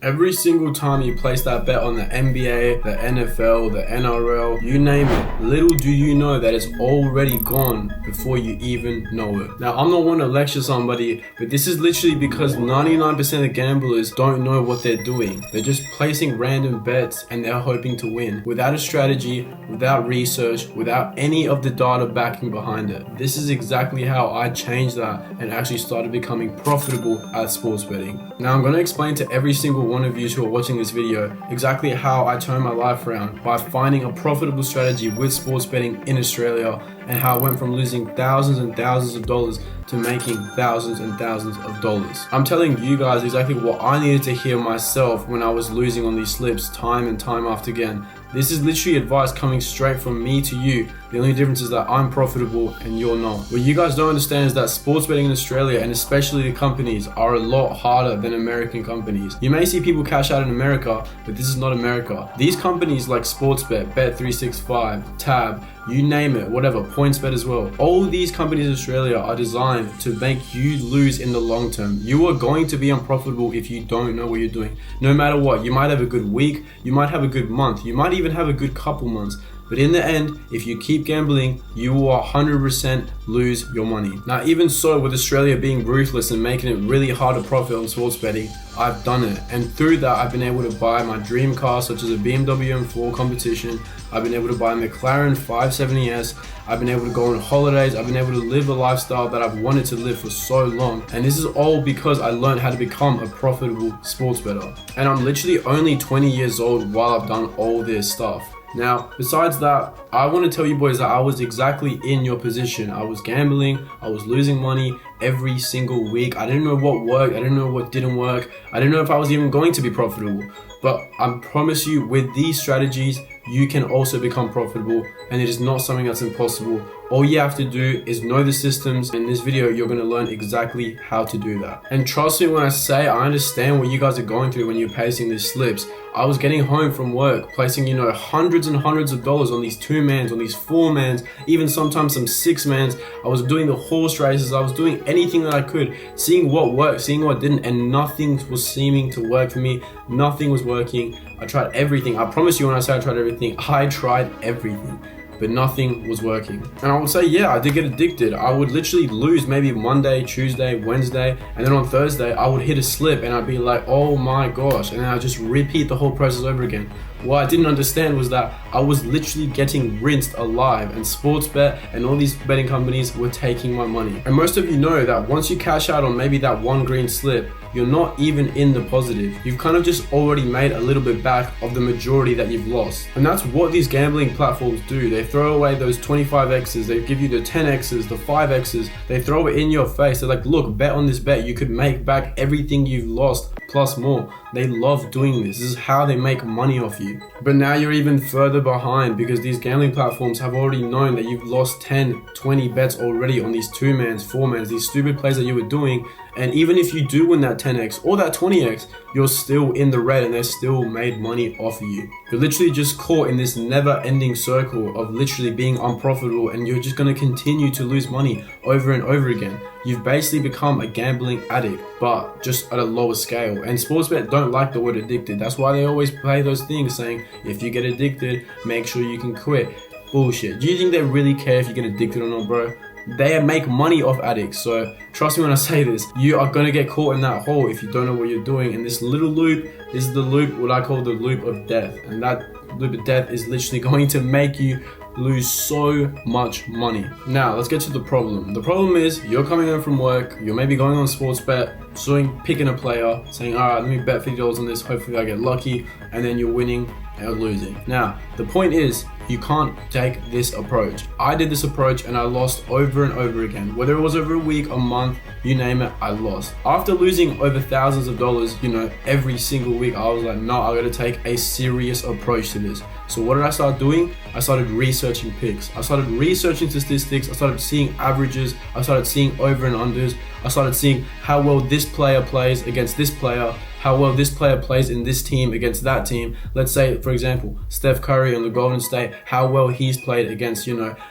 Every single time you place that bet on the NBA, the NFL, the NRL, you name it, little do you know that it's already gone before you even know it. Now, I'm not one to lecture somebody, but this is literally because 99% of gamblers don't know what they're doing. They're just placing random bets and they're hoping to win without a strategy, without research, without any of the data backing behind it. This is exactly how I changed that and actually started becoming profitable at sports betting. Now, I'm going to explain to every single one of you who are watching this video exactly how I turned my life around by finding a profitable strategy with sports betting in Australia, and how I went from losing thousands and thousands of dollars to making thousands and thousands of dollars. I'm telling you guys exactly what I needed to hear myself when I was losing on these slips time and time after again. This is literally advice coming straight from me to you. The only difference is that I'm profitable and you're not. What you guys don't understand is that sports betting in Australia, and especially the companies, are a lot harder than American companies. You may see people cash out in America, but this is not America. These companies like Sportsbet, Bet365, Tab, you name it, whatever, PointsBet as well. All these companies in Australia are designed to make you lose in the long term. You are going to be unprofitable if you don't know what you're doing. No matter what, you might have a good week, you might have a good month, you might even have a good couple months. But in the end, if you keep gambling, you will 100% lose your money. Now, even so, with Australia being ruthless and making it really hard to profit on sports betting, I've done it. And through that, I've been able to buy my dream car, such as a BMW M4 competition. I've been able to buy a McLaren 570S. I've been able to go on holidays. I've been able to live a lifestyle that I've wanted to live for so long. And this is all because I learned how to become a profitable sports bettor. And I'm literally only 20 years old while I've done all this stuff. Now, besides that, I want to tell you boys that I was exactly in your position. I was gambling, I was losing money every single week. I didn't know what worked, I didn't know what didn't work. I didn't know if I was even going to be profitable. But I promise you, with these strategies, you can also become profitable, and it is not something that's impossible. All you have to do is know the systems. In this video, you're going to learn exactly how to do that. And trust me when I say I understand what you guys are going through when you're placing these slips. I was getting home from work, placing, hundreds and hundreds of dollars on these 2-mans, on these 4-mans, even sometimes some 6-mans. I was doing the horse races. I was doing anything that I could, seeing what worked, seeing what didn't, and nothing was seeming to work for me. Nothing was working. I tried everything. I promise you when I say I tried everything, I tried everything. But nothing was working. And I would say, yeah, I did get addicted. I would literally lose maybe Monday, Tuesday, Wednesday, and then on Thursday, I would hit a slip and I'd be like, oh my gosh. And then I'd just repeat the whole process over again. What I didn't understand was that I was literally getting rinsed alive, and Sportsbet and all these betting companies were taking my money. And most of you know that once you cash out on maybe that one green slip, you're not even in the positive. You've kind of just already made a little bit back of the majority that you've lost. And that's what these gambling platforms do. They throw away those 25Xs, they give you the 10Xs, the 5Xs, they throw it in your face. They're like, look, bet on this bet. You could make back everything you've lost plus more. They love doing this. This is how they make money off you. But now you're even further behind, because these gambling platforms have already known that you've lost 10, 20 bets already on these 2-mans, 4-mans, these stupid plays that you were doing. And even if you do win that 10X or that 20X, you're still in the red and they're still made money off of you. You're literally just caught in this never-ending circle of literally being unprofitable, and you're just going to continue to lose money over and over again. You've basically become a gambling addict, but just at a lower scale. And Sportsbet don't like the word addicted. That's why they always play those things saying, if you get addicted, make sure you can quit. Bullshit. Do you think they really care if you get addicted or not, bro? They make money off addicts. So trust me when I say this, you are going to get caught in that hole if you don't know what you're doing. And this little loop is the loop, what I call the loop of death. And that loop of death is literally going to make you lose so much money. Now, let's get to the problem. The problem is you're coming home from work, you're maybe going on Sportsbet, picking a player, saying, all right, let me bet $50 on this, hopefully I get lucky, and then you're winning or losing. Now, the point is, you can't take this approach. I did this approach and I lost over and over again. Whether it was over a week, a month, you name it, I lost. After losing over thousands of dollars, every single week, I was like, no, I gotta take a serious approach to this. So what did I start doing? I started researching picks. I started researching statistics. I started seeing averages. I started seeing over and unders. I started seeing how well this player plays against this player, how well this player plays in this team against that team. Let's say, for example, Steph Curry on the Golden State, how well he's played against,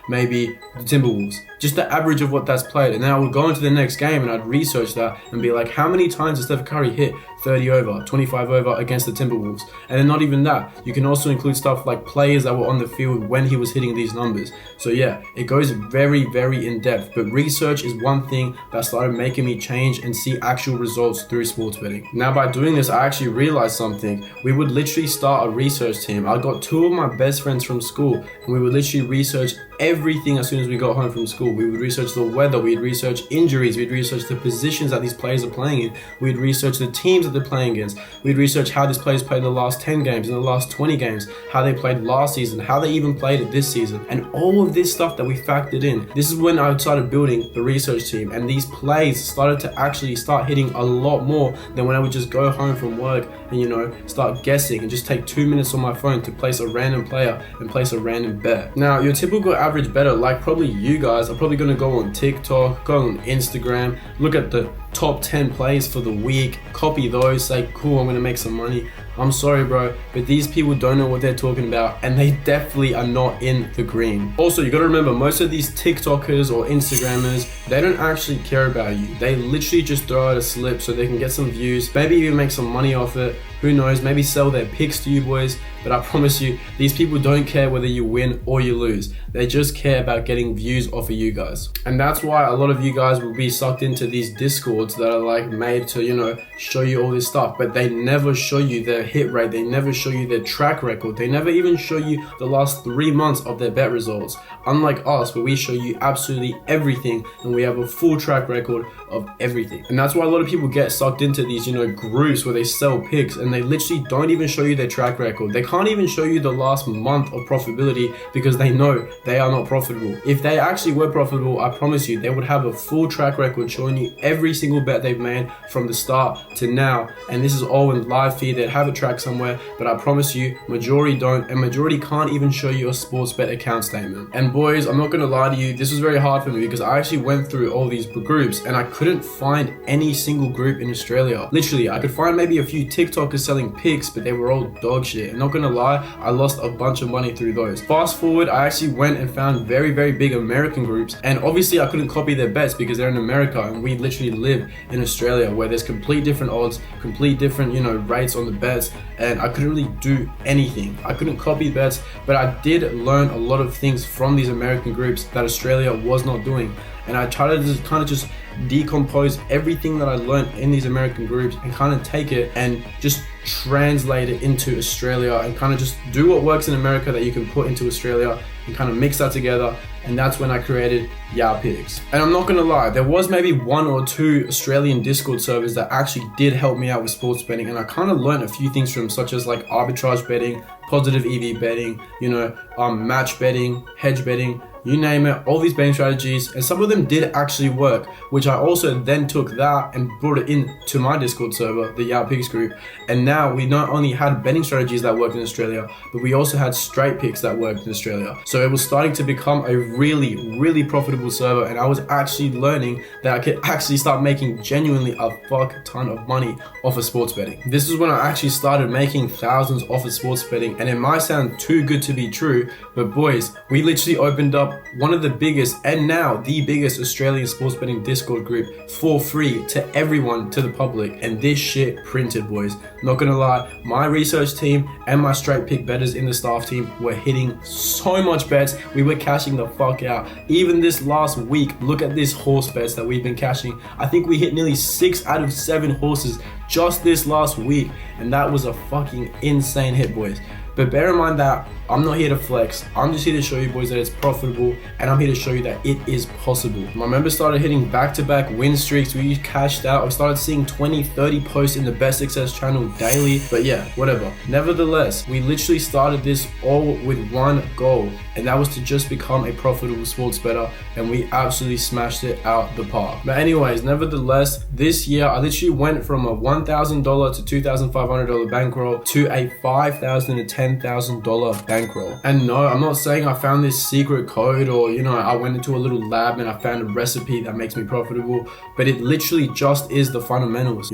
maybe the Timberwolves. just the average of what that's played. And then I would go into the next game and I'd research that and be like, how many times did Steph Curry hit 30 over, 25 over against the Timberwolves? And then not even that, you can also include stuff like players that were on the field when he was hitting these numbers. So yeah, it goes very, very in depth, but research is one thing that started making me change and see actual results through sports betting. Now by doing this, I actually realized something. We would literally start a research team. I got 2 of my best friends from school and we would literally research everything as soon as we got home from school. We would research the weather, we'd research injuries, we'd research the positions that these players are playing in, we'd research the teams that they're playing against, we'd research how these players played in the last 10 games, in the last 20 games, how they played last season, how they even played it this season, and all of this stuff that we factored in. This is when I started building the research team, and these plays started to actually start hitting a lot more than when I would just go home from work and start guessing and just take 2 minutes on my phone to place a random player and place a random bet. Now your typical average bettor, like probably you guys, are probably going to go on TikTok, go on Instagram, look at the top 10 plays for the week, copy those, say cool, I'm going to make some money. I'm sorry bro, but these people don't know what they're talking about and they definitely are not in the green. Also, you got to remember, most of these TikTokers or Instagrammers, they don't actually care about you. They literally just throw out a slip so they can get some views, maybe even make some money off it. Who knows, maybe sell their picks to you boys, but I promise you, these people don't care whether you win or you lose. They just care about getting views off of you guys. And that's why a lot of you guys will be sucked into these discords that are like made to, show you all this stuff, but they never show you their hit rate. They never show you their track record. They never even show you the last 3 months of their bet results. Unlike us, where we show you absolutely everything and we have a full track record of everything. And that's why a lot of people get sucked into these, groups where they sell picks and they literally don't even show you their track record. They can't even show you the last month of profitability because they know they are not profitable. If they actually were profitable, I promise you, they would have a full track record showing you every single bet they've made from the start to now. And this is all in live feed. They'd have it tracked somewhere, but I promise you, majority don't, and majority can't even show you a sports bet account statement. And boys, I'm not gonna lie to you, this was very hard for me because I actually went through all these groups and I couldn't find any single group in Australia. Literally, I could find maybe a few TikTokers selling picks, but they were all dog shit. And not gonna lie, I lost a bunch of money through those. Fast forward, I actually went and found very, very big American groups, and obviously I couldn't copy their bets because they're in America and we literally live in Australia where there's complete different odds, complete different, rates on the bets, and I couldn't really do anything. I couldn't copy bets, but I did learn a lot of things from these American groups that Australia was not doing. And I tried to just decompose everything that I learned in these American groups and kind of take it and just translate it into Australia and kind of just do what works in America that you can put into Australia and kind of mix that together. And that's when I created Yeah Picks. And I'm not gonna lie, there was maybe 1 or 2 Australian Discord servers that actually did help me out with sports betting, and I kind of learned a few things from, such as like arbitrage betting, positive EV betting, match betting, hedge betting, you name it, all these betting strategies, and some of them did actually work, which I also then took that and brought it into my Discord server, the Yeah Picks group. And now we not only had betting strategies that worked in Australia, but we also had straight picks that worked in Australia. So it was starting to become a really, really profitable server, and I was actually learning that I could actually start making genuinely a fuck ton of money off of sports betting. This is when I actually started making thousands off of sports betting, and it might sound too good to be true, but boys, we literally opened up one of the biggest, and now the biggest, Australian sports betting Discord group for free to everyone, to the public, and this shit printed, boys. Not gonna lie, my research team and my straight pick bettors in the staff team were hitting so much bets. We were cashing the fuck out. Even this last week, look at this horse bets that we've been cashing. I think we hit nearly 6 out of 7 horses just this last week, and that was a fucking insane hit, boys. But bear in mind that I'm not here to flex. I'm just here to show you boys that it's profitable, and I'm here to show you that it is possible. My members started hitting back-to-back win streaks. We cashed out. I started seeing 20, 30 posts in the Best Success channel daily. But yeah, whatever. Nevertheless, we literally started this all with one goal, and that was to just become a profitable sports bettor, and we absolutely smashed it out the park. But anyways, nevertheless, this year I literally went from a $1,000 to $2,500 bankroll to a $5,000 to $10,000 bankroll. And no, I'm not saying I found this secret code or, I went into a little lab and I found a recipe that makes me profitable, but it literally just is the fundamentals,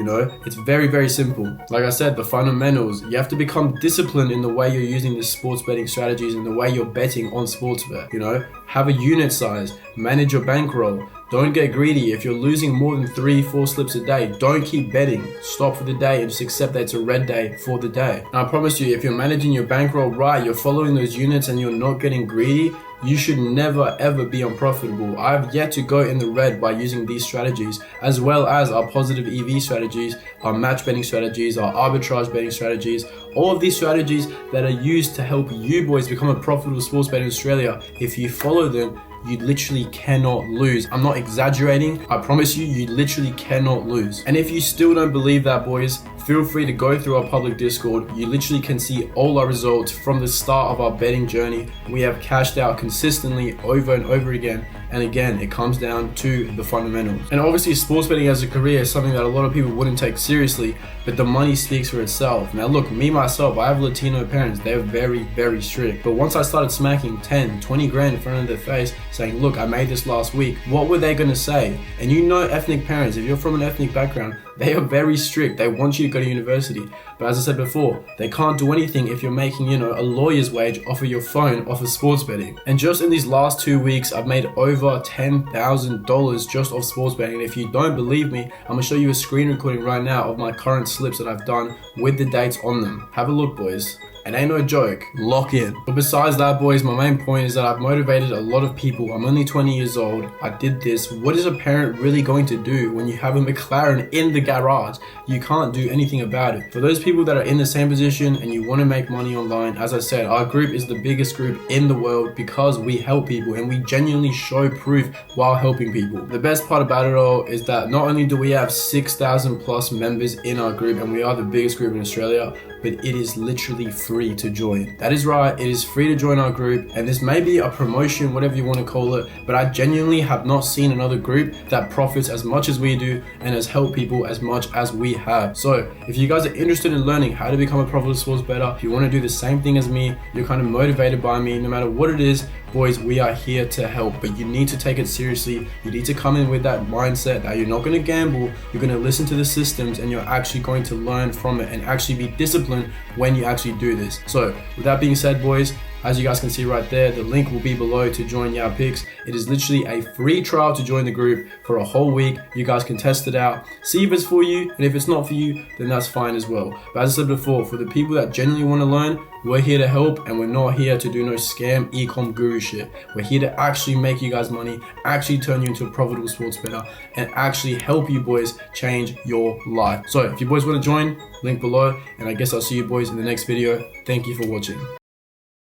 It's very, very simple. Like I said, the fundamentals, you have to become disciplined in the way you're using the sports betting strategies and the way you're betting on Sportsbet, Have a unit size, manage your bankroll. Don't get greedy. If you're losing more than 3-4 slips a day, don't keep betting. Stop for the day and just accept that it's a red day for the day. And I promise you, if you're managing your bankroll right, you're following those units and you're not getting greedy, you should never ever be unprofitable. I've yet to go in the red by using these strategies, as well as our positive EV strategies, our match betting strategies, our arbitrage betting strategies, all of these strategies that are used to help you boys become a profitable sports bettor in Australia. If you follow them, you literally cannot lose. I'm not exaggerating. I promise you, you literally cannot lose. And if you still don't believe that, boys, feel free to go through our public Discord. You literally can see all our results from the start of our betting journey. We have cashed out consistently over and over again. And again, it comes down to the fundamentals. And obviously, sports betting as a career is something that a lot of people wouldn't take seriously, but the money speaks for itself. Now look, me myself, I have Latino parents. They're very, very strict. But once I started smacking 10, 20 grand in front of their face, saying, look, I made this last week, what were they gonna say? And ethnic parents, if you're from an ethnic background, they are very strict. They want you to go to university. But as I said before, they can't do anything if you're making, a lawyer's wage off of your phone, off of sports betting. And just in these last 2 weeks, I've made over $10,000 just off sports betting. And if you don't believe me, I'm gonna show you a screen recording right now of my current slips that I've done with the dates on them. Have a look, boys. It ain't no joke. Lock in. But besides that, boys, my main point is that I've motivated a lot of people. I'm only 20 years old. I did this. What is a parent really going to do when you have a McLaren in the garage? You can't do anything about it. For those people that are in the same position and you want to make money online, as I said, our group is the biggest group in the world because we help people and we genuinely show proof while helping people. The best part about it all is that not only do we have 6,000 plus members in our group and we are the biggest group in Australia, but it is literally free to join. That is right, it is free to join our group, and this may be a promotion, whatever you want to call it, but I genuinely have not seen another group that profits as much as we do and has helped people as much as we have. So if you guys are interested in learning how to become a profitable sports bettor, if you want to do the same thing as me, you're kind of motivated by me, no matter what it is, boys, we are here to help, but you need to take it seriously. You need to come in with that mindset that you're not going to gamble, you're going to listen to the systems, and you're actually going to learn from it and actually be disciplined when you actually do this. So with that being said, boys, as you guys can see right there, the link will be below to join Yao Picks. It is literally a free trial to join the group for a whole week. You guys can test it out, see if it's for you, and if it's not for you, then that's fine as well. But as I said before, for the people that genuinely want to learn, we're here to help, and we're not here to do no scam e-com guru shit. We're here to actually make you guys money, actually turn you into a profitable sports bettor, and actually help you boys change your life. So if you boys want to join, link below, and I guess I'll see you boys in the next video. Thank you for watching.